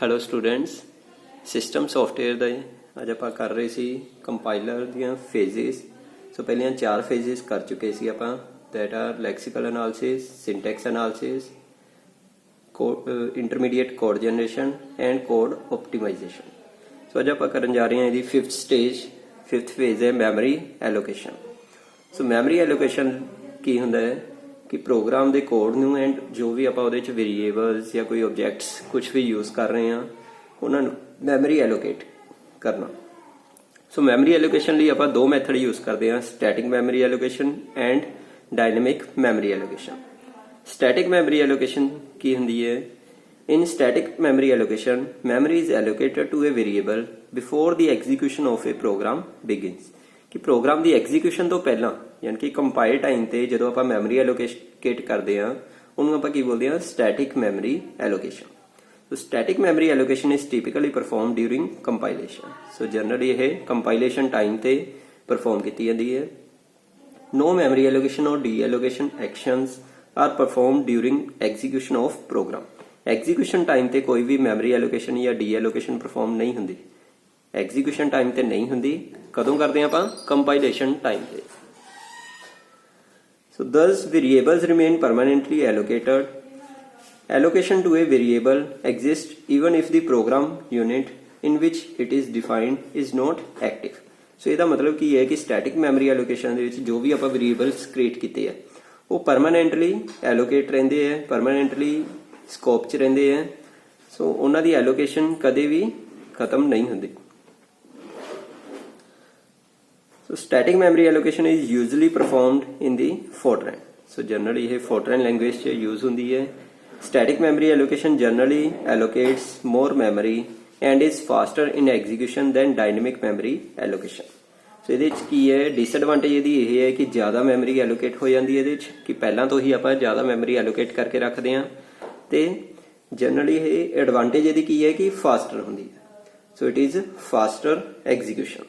Hello students, system software ਦਾ ਅੱਜ ਆਪਾਂ ਕਰ ਰਹੇ ਸੀ ਕੰਪਾਈਲਰ ਦੀਆਂ ਫੇਜ਼ਿਸ। ਸੋ ਪਹਿਲੀਆਂ 4 ਫੇਜ਼ਿਸ ਕਰ ਚੁੱਕੇ ਸੀ ਆਪਾਂ, that are lexical analysis, syntax analysis, intermediate code generation and code optimisation. So ਅੱਜ ਆਪਾਂ ਕਰਨ ਜਾ ਰਹੇ ਹਾਂ ਇਹਦੀ 5th ਸਟੇਜ, 5th ਫੇਜ਼ ਹੈ memory allocation. So memory allocation ਕੀ ਹੁੰਦਾ ਹੈ ਕਿ ਪ੍ਰੋਗਰਾਮ ਦੇ ਕੋਡ ਨੂੰ ਐਂਡ ਜੋ ਵੀ ਆਪਾਂ ਉਹਦੇ 'ਚ ਵੇਰੀਏਬਲਸ ਜਾਂ ਕੋਈ ਆਬਜੈਕਟਸ ਕੁਛ ਵੀ ਯੂਜ਼ ਕਰ ਰਹੇ ਹਾਂ ਉਹਨਾਂ ਨੂੰ ਮੈਮਰੀ ਐਲੋਕੇਟ ਕਰਨਾ। ਸੋ ਮੈਮਰੀ ਐਲੋਕੇਸ਼ਨ ਲਈ ਆਪਾਂ 2 ਮੈਥਡ ਯੂਜ਼ ਕਰਦੇ ਹਾਂ, static memory allocation and dynamic memory allocation. Static memory allocation ਕੀ ਹੁੰਦੀ ਹੈ? In static memory allocation, memory is allocated to a variable before the execution of a program begins. ਕਿ programme ਦੀ execution ਤੋਂ ਪਹਿਲਾਂ ਯਾਨੀ ਕਿ ਕੰਪਾਈਲ ਟਾਈਮ ਤੇ ਜਦੋਂ ਆਪਾਂ ਮੈਮਰੀ ਐਲੋਕੇਟ ਕਰਦੇ ਹਾਂ ਉਹਨੂੰ ਆਪਾਂ ਕੀ ਬੋਲਦੇ ਹਾਂ? Static memory allocation. So static memory allocation is typically perform during compilation. So generally ਇਹ ਕੰਪਾਈਲੇਸ਼ਨ ਟਾਈਮ ਤੇ ਪਰਫਾਰਮ ਕੀਤੀ ਜਾਂਦੀ ਹੈ। No memory allocation or deallocation actions are performed during execution of program. Execution time ਤੇ ਕੋਈ ਵੀ memory allocation ਜਾਂ D allocation perform ਨਹੀਂ ਹੁੰਦੀ। ਐਗਜ਼ੀਕਿਊਸ਼ਨ ਟਾਈਮ ਤੇ ਨਹੀਂ ਹੁੰਦੀ। ਕਦੋਂ ਕਰਦੇ ਹਾਂ ਆਪਾਂ? ਕੰਪਾਈਲੇਸ਼ਨ ਟਾਈਮ ਤੇ। ਸੋ thus variables remain permanently allocated. Allocation to a variable exists even if the program unit in which it is defined is not active. ਸੋ ਇਹਦਾ ਮਤਲਬ ਕੀ ਹੈ ਕਿ ਸਟੈਟਿਕ ਮੈਮਰੀ ਐਲੋਕੇਸ਼ਨ ਦੇ ਵਿੱਚ ਜੋ ਵੀ ਆਪਾਂ ਵੇਰੀਏਬਲਸ ਕ੍ਰੀਏਟ ਕੀਤੇ ਆ ਉਹ ਪਰਮਾਨੈਂਟਲੀ ਐਲੋਕੇਟ ਰਹਿੰਦੇ ਆ, ਪਰਮਾਨੈਂਟਲੀ ਸਕੋਪ 'ਚ ਰਹਿੰਦੇ ਆ। ਸੋ ਉਹਨਾਂ ਦੀ ਐਲੋਕੇਸ਼ਨ ਕਦੇ ਵੀ ਖਤਮ ਨਹੀਂ ਹੁੰਦੀ। So static memory allocation is usually performed in the Fortran. So generally ਇਹ ਫੋਰਟਰਨ ਲੈਂਗੁਏਜ 'ਚ ਯੂਜ਼ ਹੁੰਦੀ ਹੈ। Static memory allocation generally allocates more memory and is faster in execution than dynamic memory allocation. So ਇਹਦੇ 'ਚ ਕੀ ਹੈ disadvantage? ਇਹਦੀ ਇਹ ਹੈ ਕਿ ਜ਼ਿਆਦਾ ਮੈਮਰੀ ਐਲੋਕੇਟ ਹੋ ਜਾਂਦੀ ਹੈ ਇਹਦੇ 'ਚ, ਕਿ ਪਹਿਲਾਂ ਤੋਂ ਹੀ ਆਪਾਂ ਜ਼ਿਆਦਾ ਮੈਮਰੀ ਐਲੋਕੇਟ ਕਰਕੇ ਰੱਖਦੇ ਹਾਂ। ਤੇ ਜਨਰਲੀ ਇਹ ਐਡਵਾਂਟੇਜ ਇਹਦੀ ਕੀ ਹੈ ਕਿ ਫਾਸਟਰ ਹੁੰਦੀ ਹੈ। So it is faster execution.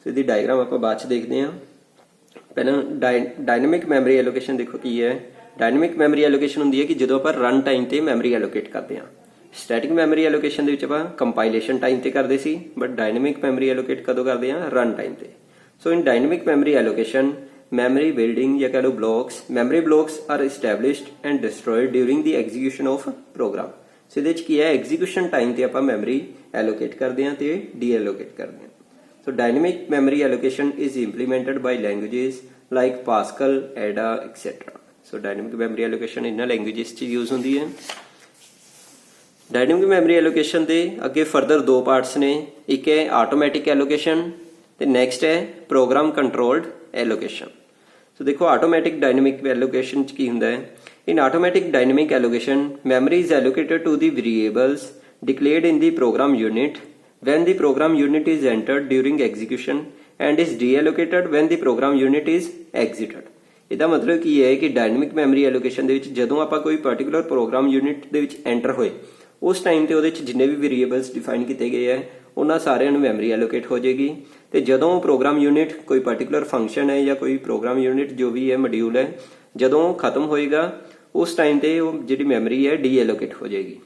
So ਇਹਦੀ ਡਾਇਗਰਾਮ ਆਪਾਂ ਬਾਅਦ 'ਚ ਦੇਖਦੇ ਹਾਂ। ਪਹਿਲਾਂ ਡਾਇਨਾਮਿਕ ਮੈਮਰੀ ਐਲੋਕੇਸ਼ਨ ਦੇਖੋ ਕੀ ਹੈ। ਡਾਇਨਾਮਿਕ ਮੈਮਰੀ ਐਲੋਕੇਸ਼ਨ ਹੁੰਦੀ ਹੈ ਕਿ ਜਦੋਂ ਆਪਾਂ ਰਨ ਟਾਈਮ ਤੇ ਮੈਮਰੀ ਐਲੋਕੇਟ ਕਰਦੇ ਹਾਂ। ਸਟੈਟਿਕ ਮੈਮਰੀ ਐਲੋਕੇਸ਼ਨ ਦੇ ਵਿੱਚ ਆਪਾਂ ਕੰਪਾਈਲੇਸ਼ਨ ਟਾਈਮ ਤੇ ਕਰਦੇ ਸੀ, ਬਟ ਡਾਇਨਾਮਿਕ ਮੈਮਰੀ ਐਲੋਕੇਟ ਕਦੋਂ ਕਰਦੇ ਹਾਂ? ਰਨ ਟਾਈਮ ਤੇ। So in dynamic memory allocation memory building ਜਾਂ ਕਹ ਲਓ blocks, memory blocks are established and destroyed during the execution of program. ਸੋ ਇਹਦੇ 'ਚ ਕੀ ਹੈ? ਐਗਜ਼ੀਕਿਊਸ਼ਨ ਟਾਈਮ ਤੇ ਆਪਾਂ ਮੈਮਰੀ ਐਲੋਕੇਟ ਕਰਦੇ ਹਾਂ ਤੇ ਡੀਐਲੋਕੇਟ ਕਰਦੇ ਹਾਂ। So dynamic memory allocation is implemented by languages like Pascal, Ada etcetera. So dynamic memory allocation ਇਹਨਾਂ ਲੈਂਗੁਏजेस 'ਚ ਯੂਜ਼ ਹੁੰਦੀ ਹੈ। ਡਾਇਨਾਮਿਕ ਮੈਮਰੀ ਐਲੋਕੇਸ਼ਨ ਦੇ ਅੱਗੇ ਫਰਦਰ 2 ਪਾਰਟਸ ਨੇ। ਇੱਕ ਹੈ ਆਟੋਮੈਟਿਕ ਐਲੋਕੇਸ਼ਨ ਤੇ ਨੈਕਸਟ ਹੈ ਪ੍ਰੋਗਰਾਮ ਕੰਟਰੋਲਡ ਐਲੋਕੇਸ਼ਨ। ਸੋ ਦੇਖੋ ਆਟੋਮੈਟਿਕ ਡਾਇਨਾਮਿਕ ਐਲੋਕੇਸ਼ਨ 'ਚ ਕੀ ਹੁੰਦਾ ਹੈ? In automatic dynamic allocation memory is allocated to the variables declared in the program unit when the program unit is entered during execution and is deallocated when the program unit is exited. ਇਹਦਾ ਮਤਲਬ ਕੀ ਹੈ ਕਿ dynamic memory allocation ਦੇ ਵਿੱਚ ਜਦੋਂ ਆਪਾਂ ਕੋਈ particular programme unit ਦੇ ਵਿੱਚ ਐਂਟਰ ਹੋਏ ਉਸ ਟਾਈਮ ਤੇ ਉਹਦੇ 'ਚ ਜਿੰਨੇ ਵੀ ਵੇਰੀਏਬਲਸ ਡਿਫਾਈਨ ਕੀਤੇ ਗਏ ਹੈ ਉਹਨਾਂ ਸਾਰਿਆਂ ਨੂੰ ਮੈਮਰੀ ਐਲੋਕੇਟ ਹੋ ਜਾਏਗੀ। ਤੇ ਜਦੋਂ ਪ੍ਰੋਗਰਾਮ ਯੂਨਿਟ ਕੋਈ ਪਾਰਟਿਕੂਲਰ ਫੰਕਸ਼ਨ ਹੈ ਜਾਂ ਕੋਈ ਪ੍ਰੋਗਰਾਮ ਯੂਨਿਟ ਜੋ ਵੀ ਹੈ ਮੋਡਿਊਲ ਹੈ ਜਦੋਂ ਖਤਮ ਹੋਏਗਾ ਉਸ ਟਾਈਮ ਤੇ ਉਹ ਜਿਹੜੀ ਮੈਮਰੀ ਹੈ ਡੀ ਐਲੋਕੇਟ ਹੋ ਜਾਏਗੀ।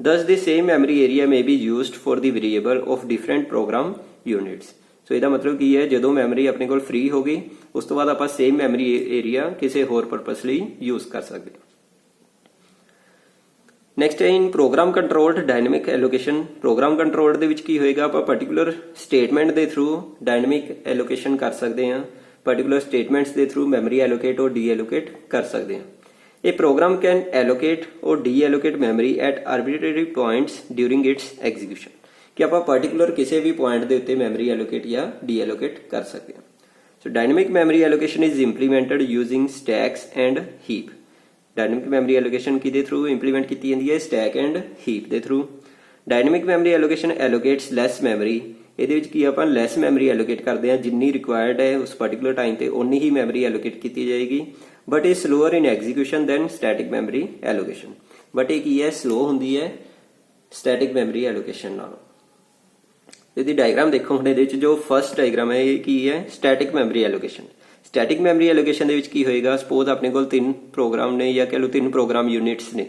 Thus the same memory area may be used for the variable of different program units. ਸੋ ਇਹਦਾ ਮਤਲਬ ਕੀ ਹੈ? ਜਦੋਂ ਮੈਮਰੀ ਆਪਣੇ ਕੋਲ ਫ੍ਰੀ ਹੋ ਗਈ ਉਸ ਤੋਂ ਬਾਅਦ ਆਪਾਂ ਸੇਮ ਮੈਮਰੀ ਏਰੀਆ ਕਿਸੇ ਹੋਰ ਪਰਪਸ ਲਈ ਯੂਜ਼ ਕਰ ਸਕਦੇ ਹਾਂ। ਨੈਕਸਟ ਹੈ in program controlled dynamic allocation. Program controlled ਦੇ ਵਿੱਚ ਕੀ ਹੋਏਗਾ? ਆਪਾਂ ਪਾਰਟਿਕੂਲਰ ਸਟੇਟਮੈਂਟ ਦੇ ਥਰੂ ਡਾਇਨਾਮਿਕ ਐਲੋਕੇਸ਼ਨ ਕਰ ਸਕਦੇ ਹਾਂ। ਪਾਰਟਿਕੂਲਰ ਸਟੇਟਮੈਂਟਸ ਦੇ ਥਰੂ ਮੈਮਰੀ ਐਲੋਕੇਟ ਔਰ ਡੀ ਐਲੋਕੇਟ ਕਰ ਸਕਦੇ ਹਾਂ। A program can allocate or deallocate memory at arbitrary points during its execution. ਕਿ ਆਪਾਂ ਪਾਰਟਿਕੂਲਰ ਕਿਸੇ ਵੀ ਪੁਆਇੰਟ ਦੇ ਉੱਤੇ ਮੈਮਰੀ ਐਲੋਕੇਟ ਜਾਂ ਡੀਐਲੋਕੇਟ ਕਰ ਸਕਦੇ ਹਾਂ। So dynamic memory allocation is implemented using stacks and heap. Dynamic memory allocation ਕਿਹਦੇ ਥਰੂ ਇੰਪਲੀਮੈਂਟ ਕੀਤੀ ਜਾਂਦੀ ਹੈ? ਸਟੈਕ ਐਂਡ ਹੀਪ ਦੇ through. Dynamic memory allocation allocates less memory. ਇਹਦੇ ਵਿੱਚ ਕੀ ਆਪਾਂ ਲੈਸ ਮੈਮਰੀ ਐਲੋਕੇਟ ਕਰਦੇ ਹਾਂ, ਜਿੰਨੀ ਰਿਕੁਆਇਰਡ ਹੈ ਉਸ ਪਾਰਟਿਕੂਲਰ ਟਾਈਮ ਤੇ ਓਨੀ ਹੀ ਮੈਮਰੀ ਐਲੋਕੇਟ ਕੀਤੀ ਜਾਏਗੀ। ਬਟ ਇਹ slower in execution than static memory allocation. But ਇਹ ਕੀ ਹੈ? ਸਲੋ ਹੁੰਦੀ ਹੈ ਸਟੈਟਿਕ ਮੈਮਰੀ ਐਲੋਕੇਸ਼ਨ ਨਾਲੋਂ। ਇਹਦੀ ਡਾਇਗਰਾਮ ਦੇਖੋ ਹੁਣ ਇਹਦੇ ਵਿੱਚ ਜੋ ਫਸਟ ਡਾਇਗਰਾਮ ਹੈ ਇਹ ਕੀ ਹੈ? Static memory allocation. Static memory allocation ਦੇ ਵਿੱਚ ਕੀ ਹੋਏਗਾ? ਸਪੋਜ਼ ਆਪਣੇ ਕੋਲ 3 ਪ੍ਰੋਗਰਾਮ ਨੇ ਜਾਂ ਕਹ ਲਓ 3 ਪ੍ਰੋਗਰਾਮ ਯੂਨਿਟਸ ਨੇ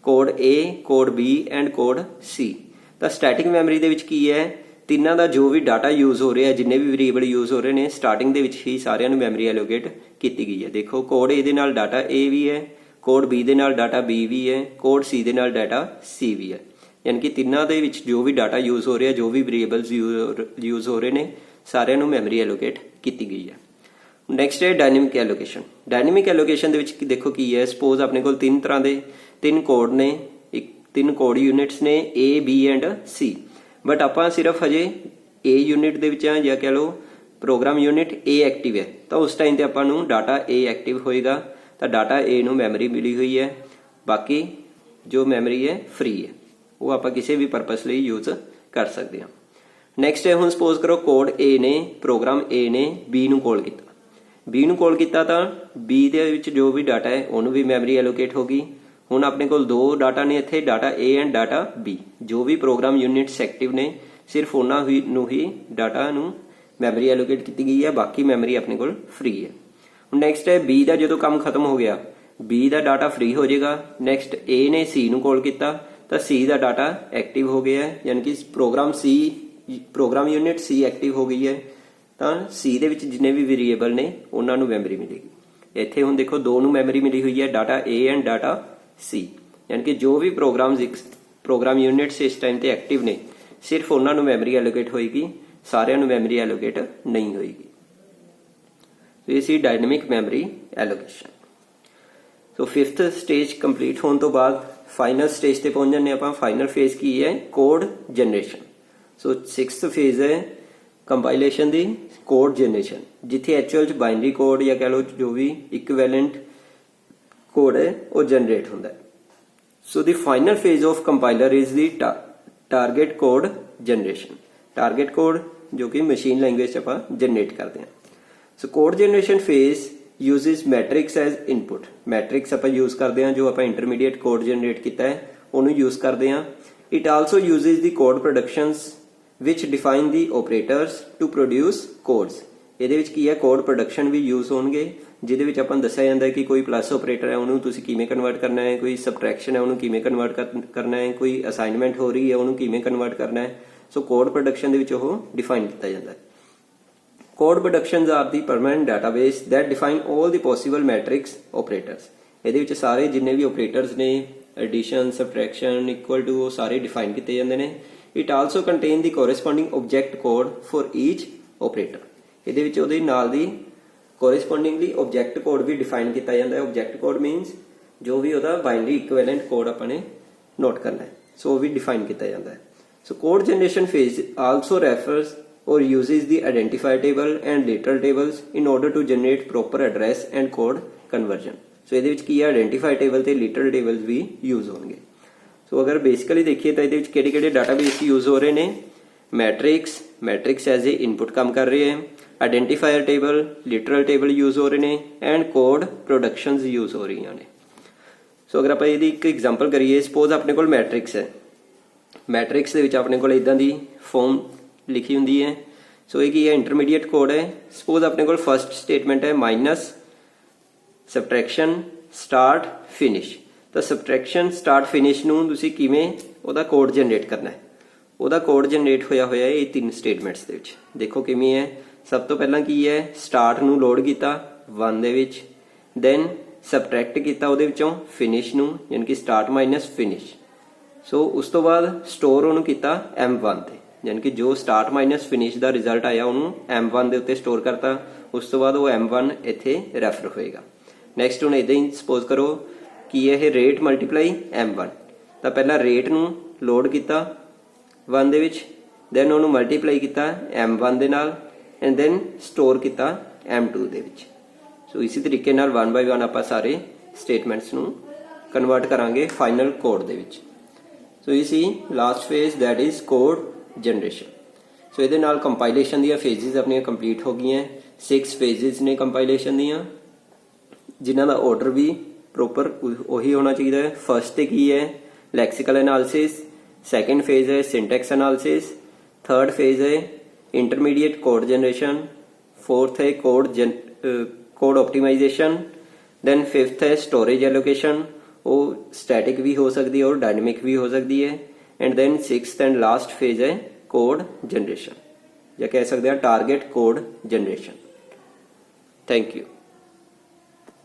code A, code B and code C। ਤਾਂ ਸਟੈਟਿਕ ਮੈਮਰੀ ਦੇ ਵਿੱਚ ਕੀ ਹੈ, ਤਿੰਨਾਂ ਦਾ ਜੋ ਵੀ ਡਾਟਾ ਯੂਜ਼ ਹੋ ਰਿਹਾ, ਜਿੰਨੇ ਵੀ ਵੇਰੀਏਬਲ ਯੂਜ਼ ਹੋ ਰਹੇ ਨੇ, ਸਟਾਰਟਿੰਗ ਦੇ ਵਿੱਚ ਹੀ ਸਾਰਿਆਂ ਨੂੰ ਮੈਮਰੀ ਐਲੋਕੇਟ ਕੀਤੀ ਗਈ ਹੈ। ਦੇਖੋ ਕੋਡ A ਦੇ ਨਾਲ ਡਾਟਾ A ਵੀ ਹੈ, ਕੋਡ B ਦੇ ਨਾਲ ਡਾਟਾ B ਵੀ ਹੈ, ਕੋਡ C ਦੇ ਨਾਲ ਡਾਟਾ C ਵੀ ਹੈ। ਯਾਨੀ ਕਿ ਤਿੰਨਾਂ ਦੇ ਵਿੱਚ ਜੋ ਵੀ ਡਾਟਾ ਯੂਜ਼ ਹੋ ਰਿਹਾ, ਜੋ ਵੀ ਵੇਰੀਏਬਲਸ ਯੂਜ਼ ਹੋ ਰਹੇ ਨੇ, ਸਾਰਿਆਂ ਨੂੰ ਮੈਮਰੀ ਐਲੋਕੇਟ ਕੀਤੀ ਗਈ ਹੈ। ਨੈਕਸਟ ਹੈ ਡਾਇਨਾਮਿਕ ਐਲੋਕੇਸ਼ਨ। ਡਾਇਨਾਮਿਕ ਐਲੋਕੇਸ਼ਨ ਦੇ ਵਿੱਚ ਦੇਖੋ ਕੀ ਹੈ, ਸਪੋਜ਼ ਆਪਣੇ ਕੋਲ ਤਿੰਨ ਤਰ੍ਹਾਂ ਦੇ ਤਿੰਨ ਕੋਡ ਨੇ, ਤਿੰਨ ਕੋਡ ਯੂਨਿਟਸ ਨੇ A, B and C। But ਆਪਾਂ ਸਿਰਫ ਹਜੇ A ਯੂਨਿਟ ਦੇ ਵਿੱਚ ਆ, ਜਾਂ ਕਹਿ ਲਓ ਪ੍ਰੋਗਰਾਮ ਯੂਨਿਟ A ਐਕਟਿਵ ਹੈ, ਤਾਂ ਉਸ ਟਾਈਮ ਤੇ ਆਪਾਂ ਨੂੰ ਡਾਟਾ A ਐਕਟਿਵ ਹੋਏਗਾ, ਤਾਂ ਡਾਟਾ A ਨੂੰ ਮੈਮਰੀ ਮਿਲੀ ਹੋਈ ਹੈ। ਬਾਕੀ ਜੋ ਮੈਮਰੀ ਹੈ ਫ੍ਰੀ ਹੈ, ਉਹ ਆਪਾਂ ਕਿਸੇ ਵੀ ਪਰਪਸ ਲਈ ਯੂਜ਼ ਕਰ ਸਕਦੇ ਹਾਂ। ਨੈਕਸਟ ਹੈ, ਹੁਣ ਸਪੋਜ਼ ਕਰੋ ਕੋਡ A ਨੇ, ਪ੍ਰੋਗਰਾਮ A ਨੇ B ਨੂੰ ਕਾਲ ਕੀਤਾ। B ਨੂੰ ਕਾਲ ਕੀਤਾ ਤਾਂ B ਦੇ ਵਿੱਚ ਜੋ ਵੀ ਡਾਟਾ ਹੈ ਉਹਨੂੰ ਵੀ ਮੈਮਰੀ ਐਲੋਕੇਟ ਹੋ ਗਈ। ਹੁਣ ਆਪਣੇ ਕੋਲ ਦੋ ਡਾਟਾ ਨੇ ਇੱਥੇ, data A and data B। ਜੋ ਵੀ ਪ੍ਰੋਗਰਾਮ ਯੂਨਿਟਸ ਐਕਟਿਵ ਨੇ, ਸਿਰਫ ਉਹਨਾਂ ਨੂੰ ਹੀ ਡਾਟਾ ਨੂੰ ਮੈਮਰੀ ਐਲੋਕੇਟ ਕੀਤੀ ਗਈ ਹੈ, ਬਾਕੀ ਮੈਮਰੀ ਆਪਣੇ ਕੋਲ ਫ੍ਰੀ ਹੈ। ਹੁਣ ਨੈਕਸਟ ਹੈ B ਦਾ ਜਦੋਂ ਕੰਮ ਖਤਮ ਹੋ ਗਿਆ, B ਦਾ ਡਾਟਾ ਫ੍ਰੀ ਹੋ ਜਾਏਗਾ। ਨੈਕਸਟ A ਨੇ C ਨੂੰ ਕਾਲ ਕੀਤਾ ਤਾਂ C ਦਾ ਡਾਟਾ ਐਕਟਿਵ ਹੋ ਗਿਆ ਹੈ, ਯਾਨੀ ਕਿ ਪ੍ਰੋਗਰਾਮ ਯੂਨਿਟ C ਐਕਟਿਵ ਹੋ ਗਈ ਹੈ, ਤਾਂ C ਦੇ ਵਿੱਚ ਜਿੰਨੇ ਵੀ ਵੇਰੀਏਬਲ ਨੇ ਉਹਨਾਂ ਨੂੰ ਮੈਮਰੀ ਮਿਲੇਗੀ। ਇੱਥੇ ਹੁਣ ਦੇਖੋ ਦੋ ਨੂੰ ਮੈਮਰੀ ਮਿਲੀ ਹੋਈ ਹੈ, data A and data C। ਯਾਨੀ ਕਿ ਜੋ ਵੀ ਪ੍ਰੋਗਰਾਮ ਯੂਨਿਟਸ ਇਸ ਟਾਈਮ ਤੇ ਐਕਟਿਵ ਨੇ, ਸਿਰਫ ਉਹਨਾਂ ਨੂੰ ਮੈਮਰੀ ਐਲੋਕੇਟ ਹੋਏਗੀ, ਸਾਰਿਆਂ ਨੂੰ ਮੈਮਰੀ ਐਲੋਕੇਟ ਨਹੀਂ ਹੋਏਗੀ। ਸੋ ਇਹ ਸੀ ਡਾਇਨਾਮਿਕ ਮੈਮਰੀ ਐਲੋਕੇਸ਼ਨ। ਸੋ 5th ਸਟੇਜ ਕੰਪਲੀਟ ਹੋਣ ਤੋਂ ਬਾਅਦ ਫਾਈਨਲ ਸਟੇਜ ਤੇ ਪਹੁੰਚ ਜਾਂਦੇ ਆਪਾਂ। ਫਾਈਨਲ ਫੇਜ਼ ਕੀ ਹੈ, ਕੋਡ ਜਨਰੇਸ਼ਨ। ਸੋ 6th ਫੇਜ਼ ਹੈ ਕੰਪਾਈਲੇਸ਼ਨ ਦੀ, ਕੋਡ ਜਨਰੇਸ਼ਨ, ਜਿੱਥੇ ਐਕਚੁਅਲ ਚ ਬਾਈਨਰੀ ਕੋਡ ਜਾਂ ਕਹਿ ਲਓ ਜੋ ਵੀ ਇਕੁਇਵੈਲੈਂਟ ਕੋਡ ਹੈ ਉਹ ਜਨਰੇਟ ਹੁੰਦਾ ਹੈ। So the final phase of compiler is the target code generation. Target code ਜੋ ਕਿ ਮਸ਼ੀਨ ਲੈਂਗੁਏਜ ਚ ਆਪਾਂ ਜਨਰੇਟ ਕਰਦੇ ਹਾਂ। So code generation phase uses matrix as input। Matrix ਆਪਾਂ ਯੂਜ਼ ਕਰਦੇ ਹਾਂ, ਜੋ ਆਪਾਂ ਇੰਟਰਮੀਡੀਏਟ ਕੋਡ ਜਨਰੇਟ ਕੀਤਾ ਹੈ ਉਹਨੂੰ ਯੂਜ਼ ਕਰਦੇ ਹਾਂ। It also uses the code productions which define the operators to produce codes। ਇਹਦੇ ਵਿੱਚ ਕੀ ਹੈ, ਕੋਡ ਪ੍ਰੋਡਕਸ਼ਨ ਵੀ ਯੂਜ਼ ਹੋਣਗੇ, ਜਿਹਦੇ ਵਿੱਚ ਆਪਾਂ ਦੱਸਿਆ ਜਾਂਦਾ ਹੈ ਕਿ ਕੋਈ ਪਲੱਸ ਆਪਰੇਟਰ ਹੈ ਉਹਨੂੰ ਤੁਸੀਂ ਕਿਵੇਂ ਕਨਵਰਟ ਕਰਨਾ ਹੈ, ਕੋਈ ਸਬਟ੍ਰੈਕਸ਼ਨ ਹੈ ਉਹਨੂੰ ਕਿਵੇਂ ਕਨਵਰਟ ਕਰਨਾ ਹੈ, ਕੋਈ ਅਸਾਈਨਮੈਂਟ ਹੋ ਰਹੀ ਹੈ ਉਹਨੂੰ ਕਿਵੇਂ ਕਨਵਰਟ ਕਰਨਾ ਹੈ। ਸੋ ਕੋਡ ਪ੍ਰੋਡਕਸ਼ਨ ਦੇ ਵਿੱਚ ਉਹ ਡਿਫਾਈਨ ਕੀਤਾ ਜਾਂਦਾ ਹੈ। Code productions are the permanent database that define all the possible matrix operators। ਇਹਦੇ ਵਿੱਚ ਸਾਰੇ ਜਿੰਨੇ ਵੀ operators ਨੇ, addition, subtraction, equal to, ਉਹ ਸਾਰੇ define ਕੀਤੇ ਜਾਂਦੇ ਨੇ। It also contain the corresponding object code for each operator। ਇਹਦੇ ਵਿੱਚ ਉਹਦੇ ਨਾਲ ਦੀ correspondingly object code ਵੀ define ਕੀਤਾ ਜਾਂਦਾ ਹੈ। object code means ਜੋ ਵੀ ਉਹਦਾ binary equivalent code ਆਪਾਂ ਨੇ note ਕਰਨਾ ਹੈ, ਸੋ ਉਹ ਵੀ define ਕੀਤਾ ਜਾਂਦਾ ਹੈ। So code generation phase also refers or uses the identifier table and literal tables in order to generate proper address and code conversion। ਸੋ ਇਹਦੇ ਵਿੱਚ ਕੀ ਹੈ, ਆਇਡੈਂਟੀਫਾਇਰ ਟੇਬਲ ਤੇ ਲਿਟਰਲ ਟੇਬਲਸ ਵੀ ਯੂਜ਼ ਹੋਣਗੇ। ਸੋ ਅਗਰ ਬੇਸਿਕਲੀ ਦੇਖੀਏ ਤਾਂ ਇਹਦੇ ਵਿੱਚ ਕਿਹੜੇ ਡਾਟਾਬੇਸ ਯੂਜ਼ ਹੋ ਰਹੇ ਨੇ, ਮੈਟ੍ਰਿਕਸ ਐਜ਼ ਏ ਇਨਪੁਟ ਕੰਮ ਕਰ ਰਹੇ ਹੈ, ਆਇਡੈਂਟੀਫਾਇਰ ਟੇਬਲ, ਲਿਟਰਲ ਟੇਬਲ ਯੂਜ਼ ਹੋ ਰਹੇ ਨੇ, ਐਂਡ ਕੋਡ ਪ੍ਰੋਡਕਸ਼ਨਸ ਯੂਜ਼ ਹੋ ਰਹੀਆਂ ਨੇ। ਸੋ ਅਗਰ ਆਪਾਂ ਇਹਦੀ ਇੱਕ ਐਗਜ਼ਾਮਪਲ ਕਰੀਏ, ਸਪੋਜ਼ ਆਪਣੇ ਕੋਲ ਮੈਟ੍ਰਿਕਸ ਹੈ, ਮੈਟ੍ਰਿਕਸ ਦੇ ਵਿੱਚ ਆਪਣੇ ਕੋਲ ਇਦਾਂ ਦੀ ਫਾਰਮ ਲਿਖੀ ਹੁੰਦੀ ਹੈ। ਸੋ ਇਹ ਕੀ ਹੈ, ਇੰਟਰਮੀਡੀਏਟ ਕੋਡ ਹੈ। ਸਪੋਜ਼ ਆਪਣੇ ਕੋਲ ਫਸਟ ਸਟੇਟਮੈਂਟ ਹੈ ਮਾਈਨਸ, ਸਬਟ੍ਰੈਕਸ਼ਨ, ਸਟਾਰਟ, ਫਿਨਿਸ਼। ਤਾਂ ਸਬਟ੍ਰੈਕਸ਼ਨ, ਸਟਾਰਟ, ਫਿਨਿਸ਼ ਨੂੰ ਤੁਸੀਂ ਕਿਵੇਂ ਉਹਦਾ ਕੋਡ ਜਨਰੇਟ ਕਰਨਾ ਹੈ, ਉਹਦਾ ਕੋਡ ਜਨਰੇਟ ਹੋਇਆ ਹੈ ਇਹ ਤਿੰਨ ਸਟੇਟਮੈਂਟਸ ਦੇ ਵਿੱਚ। ਦੇਖੋ ਕਿਵੇਂ ਹੈ, ਸਭ ਤੋਂ ਪਹਿਲਾਂ ਕੀ ਹੈ, ਸਟਾਰਟ ਨੂੰ ਲੋਡ ਕੀਤਾ 1 ਦੇ ਵਿੱਚ, ਦੈਨ ਸਬਟ੍ਰੈਕਟ ਕੀਤਾ ਉਹਦੇ ਵਿੱਚੋਂ ਫਿਨਿਸ਼ ਨੂੰ, ਯਾਨੀ ਕਿ ਸਟਾਰਟ ਮਾਈਨਸ ਫਿਨਿਸ਼। ਸੋ ਉਸ ਤੋਂ ਬਾਅਦ ਸਟੋਰ ਉਹਨੂੰ ਕੀਤਾ M1 ਤੇ, ਯਾਨੀ ਕਿ ਜੋ ਸਟਾਰਟ ਮਾਈਨਸ ਫਿਨਿਸ਼ ਦਾ ਰਿਜ਼ਲਟ ਆਇਆ ਉਹਨੂੰ M1 ਦੇ ਉੱਤੇ ਸਟੋਰ ਕਰਤਾ। ਉਸ ਤੋਂ ਬਾਅਦ ਉਹ M1 ਇੱਥੇ ਰੈਫਰ ਹੋਏਗਾ। ਨੈਕਸਟ ਹੁਣ ਇਦਾਂ ਹੀ ਸਪੋਜ਼ ਕਰੋ ਕਿ ਇਹ ਰੇਟ ਮਲਟੀਪਲਾਈ M1, ਤਾਂ ਪਹਿਲਾਂ ਰੇਟ ਨੂੰ ਲੋਡ ਕੀਤਾ 1 ਦੇ ਵਿੱਚ, ਦੈਨ ਉਹਨੂੰ ਮਲਟੀਪਲਾਈ ਕੀਤਾ M1 ਦੇ ਨਾਲ, ਐਂਡ ਦੈਨ ਸਟੋਰ ਕੀਤਾ M2 ਦੇ ਵਿੱਚ। ਸੋ ਇਸੇ ਤਰੀਕੇ ਨਾਲ 1 ਬਾਈ 1 ਆਪਾਂ ਸਾਰੇ ਸਟੇਟਮੈਂਟਸ ਨੂੰ ਕਨਵਰਟ ਕਰਾਂਗੇ ਫਾਈਨਲ ਕੋਡ ਦੇ ਵਿੱਚ। ਸੋ ਇਹ ਸੀ last phase, that is code generation. So ਇਹਦੇ ਨਾਲ ਕੰਪਾਈਲੇਸ਼ਨ ਦੀਆਂ ਫੇਜ਼ਿਸ ਆਪਣੀਆਂ ਕੰਪਲੀਟ ਹੋ ਗਈਆਂ। 6 ਫੇਜ਼ਿਸ ਨੇ ਕੰਪਾਈਲੇਸ਼ਨ ਦੀਆਂ, ਜਿਨ੍ਹਾਂ ਦਾ ਆਰਡਰ ਵੀ ਪ੍ਰੋਪਰ ਉਹੀ ਹੋਣਾ ਚਾਹੀਦਾ ਹੈ। ਫਸਟ ਤੇ ਕੀ ਹੈ, ਲੈਕਸੀਕਲ ਐਨਾਲਿਸਿਸ, ਸੈਕੰਡ ਫੇਜ਼ ਹੈ ਸਿੰਟੈਕਸ ਐਨਾਲਿਸਿਸ, ਥਰਡ ਫੇਜ਼ ਹੈ ਇੰਟਰਮੀਡੀਏਟ ਕੋਡ ਜਨਰੇਸ਼ਨ, फोर्थ है कोड ऑप्टिमाइजेशन, देन फिफ्थ है स्टोरेज एलोकेशन, ਉਹ ਸਟੈਟਿਕ ਵੀ ਹੋ ਸਕਦੀ ਹੈ ਔਰ ਡਾਇਨਾਮਿਕ ਵੀ ਹੋ ਸਕਦੀ ਹੈ। And then 6th and last phase ਹੈ ਕੋਡ ਜਨਰੇਸ਼ਨ, ਜਾਂ ਕਹਿ ਸਕਦੇ ਹਾਂ target code generation. Thank you.